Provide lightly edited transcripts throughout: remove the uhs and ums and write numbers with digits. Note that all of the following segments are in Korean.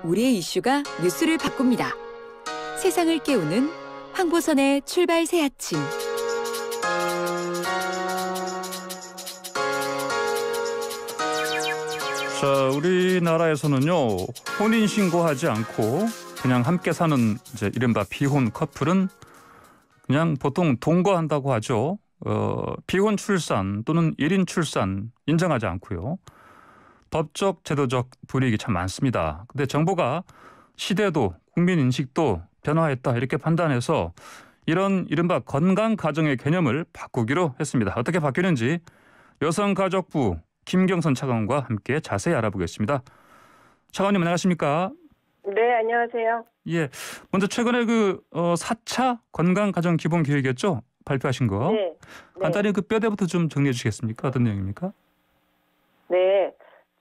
우리의 이슈가 뉴스를 바꿉니다. 세상을 깨우는 황보선의 출발 새 아침. 자, 우리나라에서는요, 혼인신고하지 않고 그냥 함께 사는 이른바 비혼 커플은 그냥 보통 동거한다고 하죠. 비혼 출산 또는 1인 출산 인정하지 않고요. 법적, 제도적 불이익이 참 많습니다. 근데 정부가 시대도 국민 인식도 변화했다 이렇게 판단해서 이런 이른바 건강가정의 개념을 바꾸기로 했습니다. 어떻게 바뀌는지 여성가족부 김경선 차관과 함께 자세히 알아보겠습니다. 차관님 안녕하십니까? 네, 안녕하세요. 예, 먼저 최근에 4차 건강가정기본계획이었죠? 발표하신 거. 네. 간단히 그 뼈대부터 좀 정리해 주시겠습니까? 어떤 내용입니까? 네.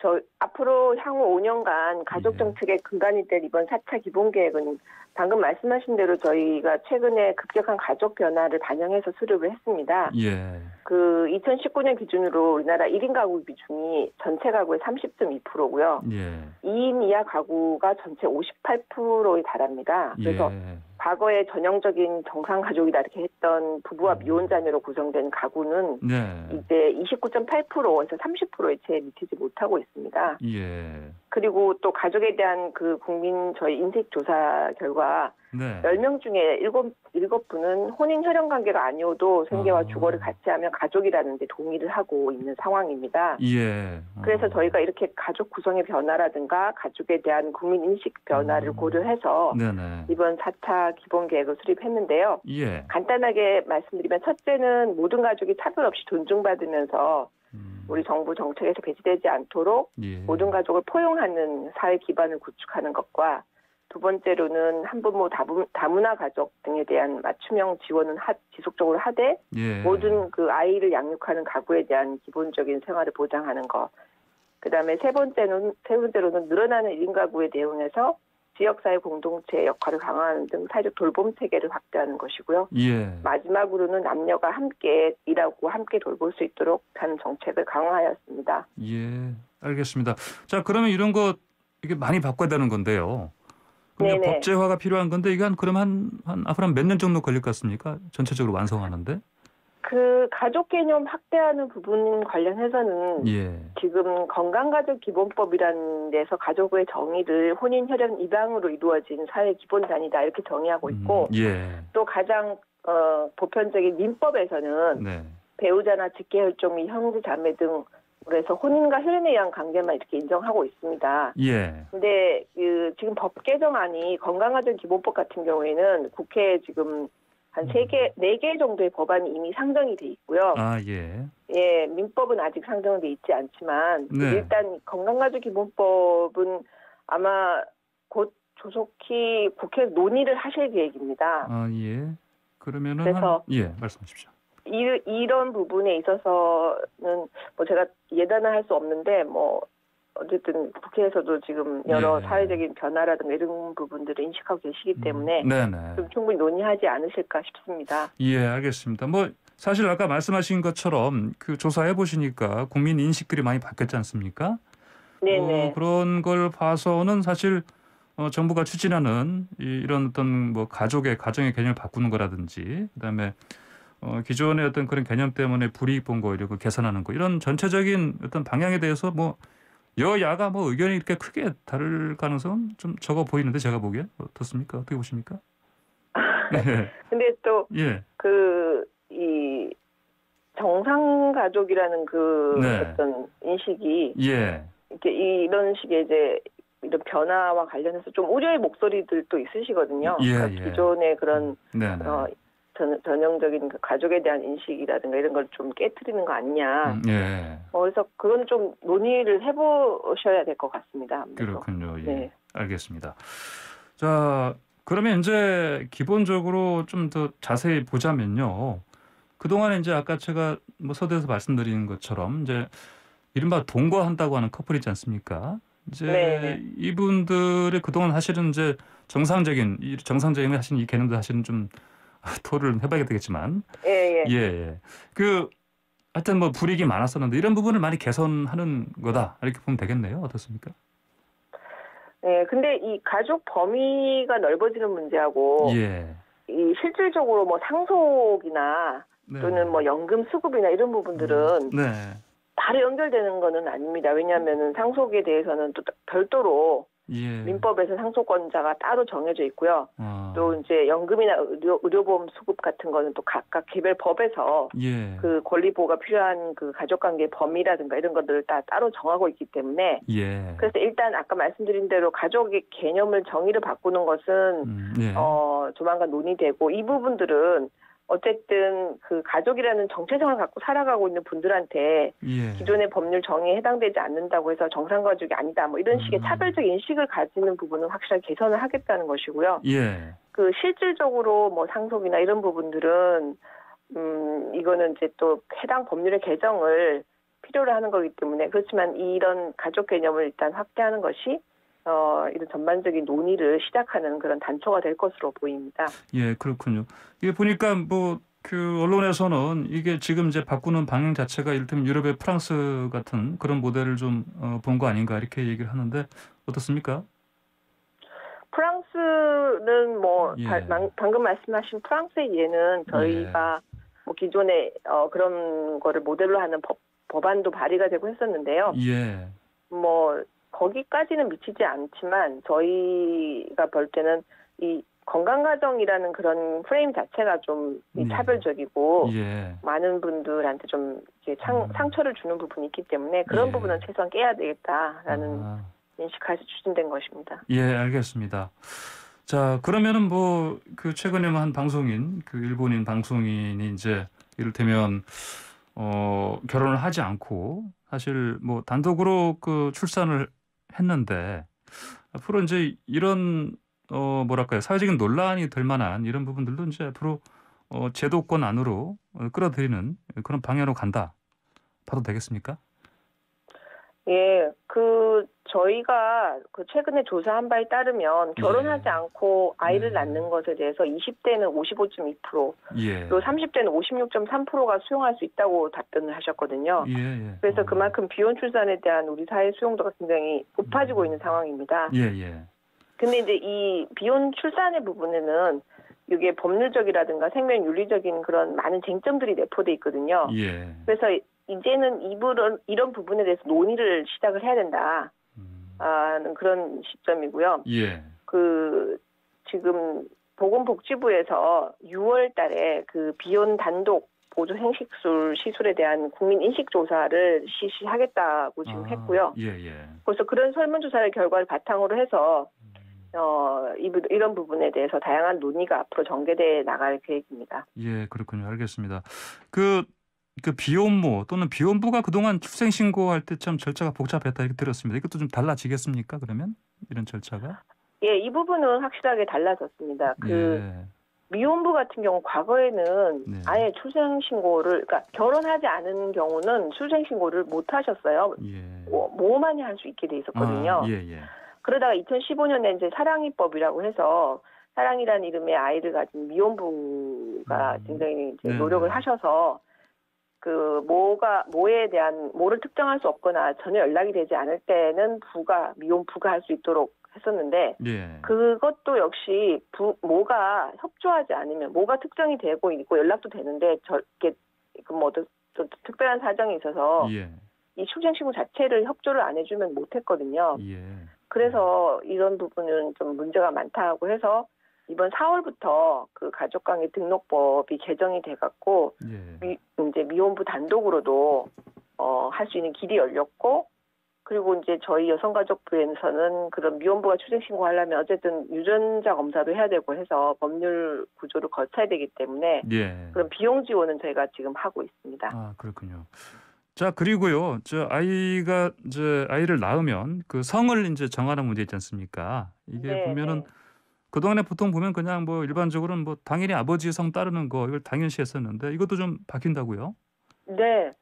저 앞으로 향후 5년간 가족정책의 근간이 될 이번 4차 기본계획은 방금 말씀하신 대로 저희가 최근에 급격한 가족 변화를 반영해서 수립을 했습니다. 예. 2019년 기준으로 우리나라 1인 가구 비중이 전체 가구의 30.2%고요. 예. 2인 이하 가구가 전체 58%에 달합니다. 그래서 과거에 전형적인 정상가족이다 이렇게 했던 부부와 미혼자녀로 구성된 가구는 이제 29.8%에서 30%에 채 미치지 못하고 있습니다. 예. 그리고 또 가족에 대한 저희 인식조사 결과 10명 중에 7분은 혼인 혈연 관계가 아니어도 생계와 주거를 같이 하면 가족이라는 데 동의를 하고 있는 상황입니다. 예. 그래서 저희가 이렇게 가족 구성의 변화라든가 가족에 대한 국민 인식 변화를 고려해서 이번 4차 기본계획을 수립했는데요. 예. 간단하게 말씀드리면 첫째는 모든 가족이 차별 없이 존중받으면서 우리 정부 정책에서 배제되지 않도록 모든 가족을 포용하는 사회 기반을 구축하는 것과 두 번째로는 한부모 다문화 가족 등에 대한 맞춤형 지원은 지속적으로 하되 모든 아이를 양육하는 가구에 대한 기본적인 생활을 보장하는 것. 그다음에 세 번째로는 늘어나는 1인 가구에 대응해서 지역사회 공동체의 역할을 강화하는 등 사회적 돌봄 체계를 확대하는 것이고요. 마지막으로는 남녀가 함께 일하고 함께 돌볼 수 있도록 하는 정책을 강화하였습니다. 예, 알겠습니다. 자, 그러면 이런 거 이게 많이 바꿔야 되는 건데요. 근데 법제화가 필요한 건데 이게 앞으로 한 몇 년 정도 걸릴 것 같습니까? 전체적으로 완성하는데? 가족 개념 확대하는 부분 관련해서는 지금 건강가족기본법이라는 데서 가족의 정의를 혼인, 혈연, 입양으로 이루어진 사회 기본 단위다 이렇게 정의하고 있고 또 가장 보편적인 민법에서는 배우자나 직계혈종 및 형제 자매 등 그래서 혼인과 혈연에 의한 관계만 이렇게 인정하고 있습니다. 근데 지금 법 개정안이 건강가족기본법 같은 경우에는 국회에 지금 한 4개 정도의 법안이 이미 상정이 돼 있고요. 예, 민법은 아직 상정돼 있지 않지만 일단 건강가족기본법은 아마 곧 조속히 국회에서 논의를 하실 계획입니다. 그러면은 그래서 말씀하십시오. 이런 부분에 있어서는 제가 예단을 할 수 없는데 어쨌든 국회에서도 지금 여러 사회적인 변화라든가 이런 부분들을 인식하고 계시기 때문에 좀 충분히 논의하지 않으실까 싶습니다. 예, 알겠습니다. 사실 아까 말씀하신 것처럼 조사해 보시니까 국민 인식들이 많이 바뀌었지 않습니까? 그런 걸 봐서는 사실 정부가 추진하는 이런 어떤 가정의 개념을 바꾸는 거라든지 그다음에 기존의 어떤 그런 개념 때문에 불이익 본 거 이런 거 개선하는 거 이런 전체적인 어떤 방향에 대해서 여야가 의견이 이렇게 크게 다를 가능성은 좀 적어 보이는데 제가 보기엔 어떻습니까? 어떻게 보십니까? 근데 또 이 정상가족이라는 어떤 인식이 이렇게 이런 식의 이런 변화와 관련해서 좀 우려의 목소리들도 있으시거든요. 기존의 그런 전형적인 가족에 대한 인식이라든가 이런 걸 좀 깨트리는 거 아니냐. 그래서 그건 좀 논의를 해보셔야 될 것 같습니다. 그렇군요. 알겠습니다. 자, 그러면 이제 기본적으로 좀 더 자세히 보자면요. 그동안에 이제 아까 제가 서두에서 말씀드린 것처럼 이제 이른바 동거한다고 하는 커플 있지 않습니까? 이분들의 그동안 사실은 이제 정상적인 하신 이 개념도 사실은 좀 토를 해봐야 되겠지만, 하여튼 불이익이 많았었는데 이런 부분을 많이 개선하는 거다 이렇게 보면 되겠네요. 어떻습니까? 예, 근데 이 가족 범위가 넓어지는 문제하고 예. 이 실질적으로 뭐 상속이나 네. 또는 뭐 연금 수급이나 이런 부분들은 네. 바로 연결되는 거는 아닙니다. 왜냐하면은 상속에 대해서는 또 별도로 예. 민법에서 상속권자가 따로 정해져 있고요. 또 이제 연금이나 의료보험 수급 같은 거는 또 각각 개별 법에서 예. 그 권리 보호가 필요한 그 가족관계 범위라든가 이런 것들을 따로 정하고 있기 때문에 예. 그래서 일단 아까 말씀드린 대로 가족의 개념을 정의를 바꾸는 것은 예. 조만간 논의되고 이 부분들은 어쨌든 그 가족이라는 정체성을 갖고 살아가고 있는 분들한테 예. 기존의 법률 정의에 해당되지 않는다고 해서 정상가족이 아니다 뭐 이런 식의 차별적 인식을 가지는 부분은 확실하게 개선을 하겠다는 것이고요. 예. 그 실질적으로 뭐 상속이나 이런 부분들은 이거는 이제 또 해당 법률의 개정을 필요로 하는 거기 때문에 그렇지만 이런 가족 개념을 일단 확대하는 것이 이런 전반적인 논의를 시작하는 그런 단초가 될 것으로 보입니다. 예, 그렇군요. 이게 보니까 뭐 그 언론에서는 이게 지금 이제 바꾸는 방향 자체가 이를테면 유럽의 프랑스 같은 그런 모델을 좀 본 거 아닌가 이렇게 얘기를 하는데 어떻습니까? 프랑스는 뭐 예. 방금 말씀하신 프랑스의 예는 저희가 뭐 기존에 그런 거를 모델로 하는 법안도 발의가 되고 했었는데요. 예. 뭐 거기까지는 미치지 않지만 저희가 볼 때는 이 건강가정이라는 그런 프레임 자체가 좀 차별적이고 많은 분들한테 좀 이렇게 상처를 주는 부분이 있기 때문에 그런 부분은 최소한 깨야 되겠다라는 인식하에서 추진된 것입니다. 예, 알겠습니다. 자, 그러면은 뭐 그 최근에 한 방송인 그 일본인 방송인이 이제 이를테면 결혼을 하지 않고 사실 뭐 단독으로 그 출산을 했는데 앞으로 이제 이런 뭐랄까요 사회적인 논란이 될 만한 이런 부분들도 이제 앞으로 제도권 안으로 끌어들이는 그런 방향으로 간다 봐도 되겠습니까? 예, 저희가 그 최근에 조사한 바에 따르면 결혼하지 않고 아이를 낳는 것에 대해서 20대는 55.2%, 또 30대는 56.3%가 수용할 수 있다고 답변을 하셨거든요. 그래서 그만큼 비혼 출산에 대한 우리 사회 수용도가 굉장히 높아지고 있는 상황입니다. 근데 이제 이 비혼 출산의 부분에는 이게 법률적이라든가 생명윤리적인 그런 많은 쟁점들이 내포돼 있거든요. 그래서 이제는 이런 부분에 대해서 논의를 시작을 해야 된다. 는 그런 시점이고요. 지금 보건복지부에서 6월 달에 그 비혼 단독 보조 생식술 시술에 대한 국민 인식 조사를 실시하겠다고 지금 했고요. 그래서 그런 설문조사의 결과를 바탕으로 해서 이런 부분에 대해서 다양한 논의가 앞으로 전개돼 나갈 계획입니다. 예, 그렇군요. 알겠습니다. 그 비혼모 또는 비혼부가 그동안 출생신고할 때 참 절차가 복잡했다 이렇게 들었습니다. 이것도 좀 달라지겠습니까? 그러면 이런 절차가? 예, 이 부분은 확실하게 달라졌습니다. 미혼부 같은 경우 과거에는 아예 출생신고를 그러니까 결혼하지 않은 경우는 출생신고를 못 하셨어요. 모만이 할 수 있게 돼 있었거든요. 그러다가 2015년에 이제 사랑이법이라고 해서 사랑이라는 이름의 아이를 가진 미혼부가 굉장히 이제 노력을 하셔서 모를 특정할 수 없거나 전혀 연락이 되지 않을 때는 미혼부가 할 수 있도록 했었는데 그것도 역시 모가 협조하지 않으면 모가 특정이 되고 있고 연락도 되는데 특별한 사정이 있어서 이 출생신고 자체를 협조를 안 해주면 못했거든요. 그래서 이런 부분은 좀 문제가 많다고 해서 이번 4월부터 그 가족관계 등록법이 개정이 돼갖고 이제 미혼부 단독으로도 할 수 있는 길이 열렸고 그리고 이제 저희 여성가족부에서는 그런 미혼부가 출생신고하려면 어쨌든 유전자 검사도 해야 되고 해서 법률 구조를 거쳐야 되기 때문에 그런 비용 지원은 저희가 지금 하고 있습니다. 아, 그렇군요. 자, 그리고요. 아이를 낳으면 그 성을 이제 정하는 문제 있지 않습니까? 이게 보면은 그동안에 보통 보면 그냥 뭐 일반적으로는 뭐 당연히 아버지의 성 따르는 거 이걸 당연시 했었는데 이것도 좀 바뀐다고요? 네.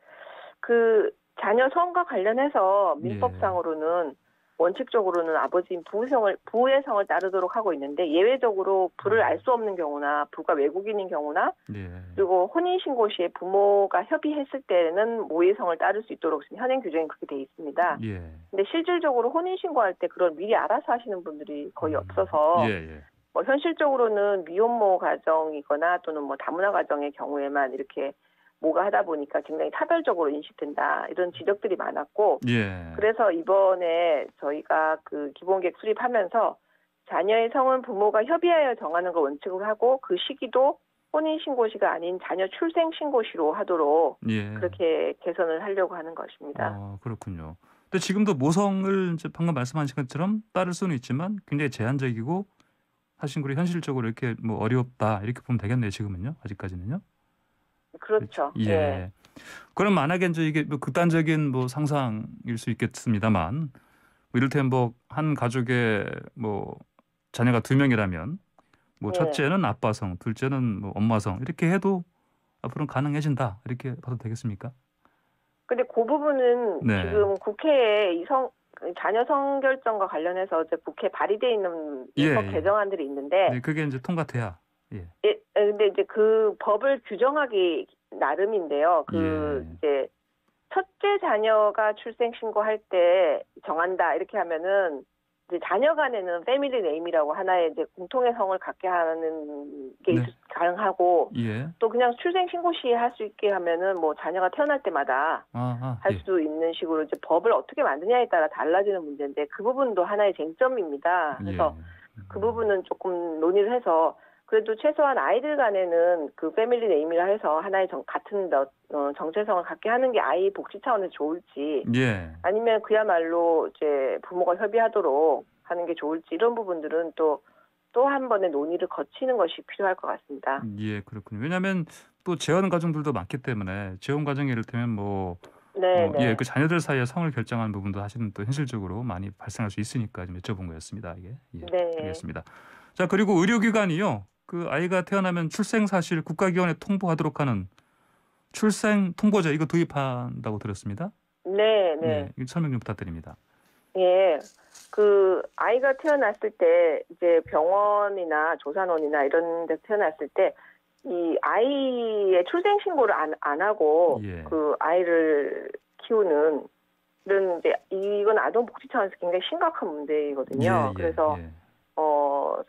그 자녀 성과 관련해서 민법상으로는 원칙적으로는 아버지인 부의 성을 따르도록 하고 있는데 예외적으로 부를 알 수 없는 경우나 부가 외국인인 경우나 예. 그리고 혼인신고 시에 부모가 협의했을 때는 모의 성을 따를 수 있도록 지금 현행 규정이 그렇게 돼 있습니다. 예. 근데 실질적으로 혼인신고할 때 그걸 미리 알아서 하시는 분들이 거의 없어서 예. 뭐 현실적으로는 미혼모 가정이거나 또는 뭐 다문화 가정의 경우에만 이렇게 모가 하다 보니까 굉장히 차별적으로 인식된다 이런 지적들이 많았고 예. 그래서 이번에 저희가 그 기본계획 수립하면서 자녀의 성은 부모가 협의하여 정하는 걸 원칙으로 하고 그 시기도 혼인신고시가 아닌 자녀 출생신고시로 하도록 예. 그렇게 개선을 하려고 하는 것입니다. 그렇군요. 근데 지금도 모성을 이제 방금 말씀하신 것처럼 따를 수는 있지만 굉장히 제한적이고 사실 그리 현실적으로 이렇게 뭐 어렵다 이렇게 보면 되겠네요. 지금은요. 아직까지는요. 그렇죠. 예. 네. 그럼 만약에 이제 이게 뭐 극단적인 뭐 상상일 수 있겠습니다만 뭐 이를테면 뭐 한 가족에 뭐 자녀가 2명이라면 뭐 네. 첫째는 아빠성, 둘째는 뭐 엄마성 이렇게 해도 앞으로는 가능해진다 이렇게 봐도 되겠습니까? 근데 그 부분은 네. 지금 국회에 자녀 성결정과 관련해서 이제 국회에 발의돼 있는 법 개정안들이 있는데 네, 그게 이제 통과돼야. 근데 이제 그 법을 규정하기 나름인데요. 이제 첫째 자녀가 출생 신고할 때 정한다 이렇게 하면은 이제 자녀 간에는 패밀리 네임이라고 하나의 이제 공통의 성을 갖게 하는 게 가능하고 또 그냥 출생 신고 시에 할 수 있게 하면은 뭐 자녀가 태어날 때마다 할 수 있는 식으로 이제 법을 어떻게 만드냐에 따라 달라지는 문제인데 그 부분도 하나의 쟁점입니다. 그래서 그 부분은 조금 논의를 해서 그래도 최소한 아이들 간에는 그 패밀리 네임이라 해서 하나의 같은 정체성을 갖게 하는 게 아이 복지 차원에서 좋을지 아니면 그야말로 이제 부모가 협의하도록 하는 게 좋을지 이런 부분들은 또 한 번의 논의를 거치는 것이 필요할 것 같습니다. 예, 그렇군요. 왜냐하면 또 재혼 가정들도 많기 때문에 재혼 가정이 이를테면 뭐 그 자녀들 사이에 성을 결정하는 부분도 사실은 또 현실적으로 많이 발생할 수 있으니까 좀 여쭤본 거였습니다. 이게. 알겠습니다. 자, 그리고 의료기관이요. 그 아이가 태어나면 출생 사실 국가기관에 통보하도록 하는 출생 통보제 이거 도입한다고 들었습니다. 네. 설명 좀 부탁드립니다. 예. 그 아이가 태어났을 때 이제 병원이나 조산원이나 이런 데 태어났을 때 이 아이의 출생 신고를 안 하고 그 아이를 키우는 이런 이제 이건 아동 복지 차원에서 굉장히 심각한 문제이거든요. 그래서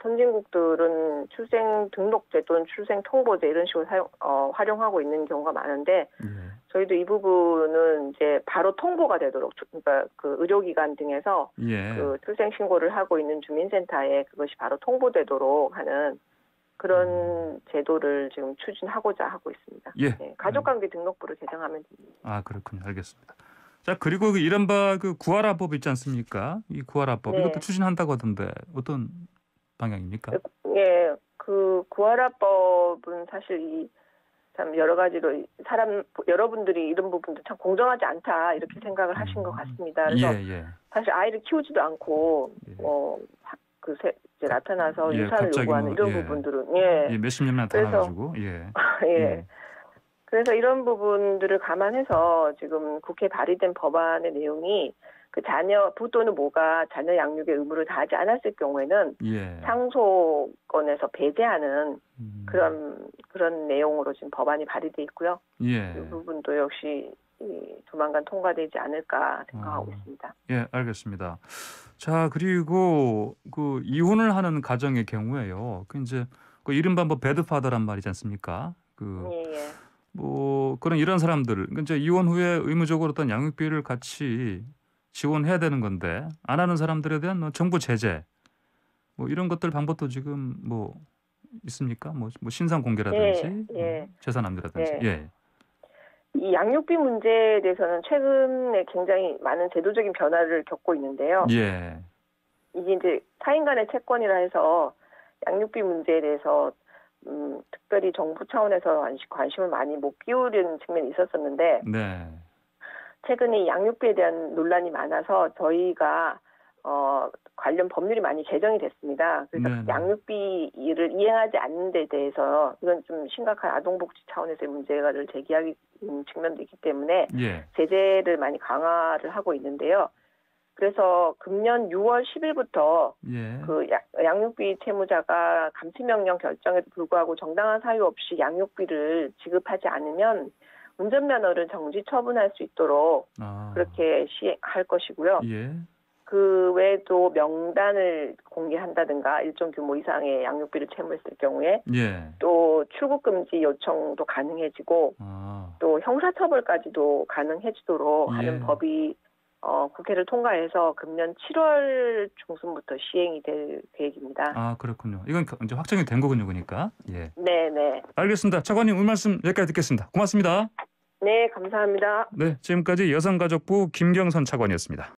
선진국들은 출생 등록제 또는 출생 통보제 이런 식으로 활용하고 있는 경우가 많은데 저희도 이 부분은 이제 바로 통보가 되도록 그러니까 그 의료기관 등에서 그 출생 신고를 하고 있는 주민센터에 그것이 바로 통보되도록 하는 그런 제도를 지금 추진하고자 하고 있습니다. 가족관계 등록부를 개정하면 됩니다. 그렇군요. 알겠습니다. 자, 그리고 그 이른바 그 구하라법 있지 않습니까? 이 구하라법 이것도 추진한다고 하던데 어떤 방향입니까? 그 구하라법은 사실 참 여러 가지로 여러분들이 이런 부분도 참 공정하지 않다 이렇게 생각을 하신 것 같습니다. 그래서 사실 아이를 키우지도 않고 이제 나타나서 유산을 요구하는 이런 부분들은 몇십 년만 나타나가지고 그래서 이런 부분들을 감안해서 지금 국회 발의된 법안의 내용이 그 부 또는 모가 자녀 양육의 의무를 다하지 않았을 경우에는 상속권에서 배제하는 그런 내용으로 지금 법안이 발의돼 있고요. 이 부분도 역시 조만간 통과되지 않을까 생각하고 있습니다. 알겠습니다. 자, 그리고 그 이혼을 하는 가정의 경우에요. 그 이제 그 이른바 뭐 배드파더란 말이지 않습니까? 뭐 그런 이런 사람들 이제 이혼 후에 의무적으로 어떤 양육비를 같이 지원해야 되는 건데 안 하는 사람들에 대한 정부 제재 뭐 이런 것들 방법도 지금 뭐 있습니까? 뭐 신상 공개라든지 재산 남기라든지. 이 양육비 문제에 대해서는 최근에 굉장히 많은 제도적인 변화를 겪고 있는데요. 이게 이제 타인 간의 채권이라 해서 양육비 문제에 대해서 특별히 정부 차원에서 관심을 많이 못 기울이는 측면이 있었었는데 최근에 이 양육비에 대한 논란이 많아서 저희가 관련 법률이 많이 개정이 됐습니다. 그래서 양육비를 이행하지 않는 데 대해서 이건 좀 심각한 아동복지 차원에서의 문제를 제기하는 측면도 있기 때문에 제재를 많이 강화를 하고 있는데요. 그래서 금년 6월 10일부터 예. 그 양육비 채무자가 감시명령 결정에도 불구하고 정당한 사유 없이 양육비를 지급하지 않으면 운전면허를 정지 처분할 수 있도록 그렇게 시행할 것이고요. 예. 그 외에도 명단을 공개한다든가 일정 규모 이상의 양육비를 채무했을 경우에 예. 또 출국 금지 요청도 가능해지고 또 형사처벌까지도 가능해지도록 예. 하는 법이 국회를 통과해서 금년 7월 중순부터 시행이 될 계획입니다. 아, 그렇군요. 이건 이제 확정이 된 거군요, 그러니까. 예. 네. 알겠습니다. 차관님 오늘 말씀 여기까지 듣겠습니다. 고맙습니다. 네, 감사합니다. 네, 지금까지 여성가족부 김경선 차관이었습니다.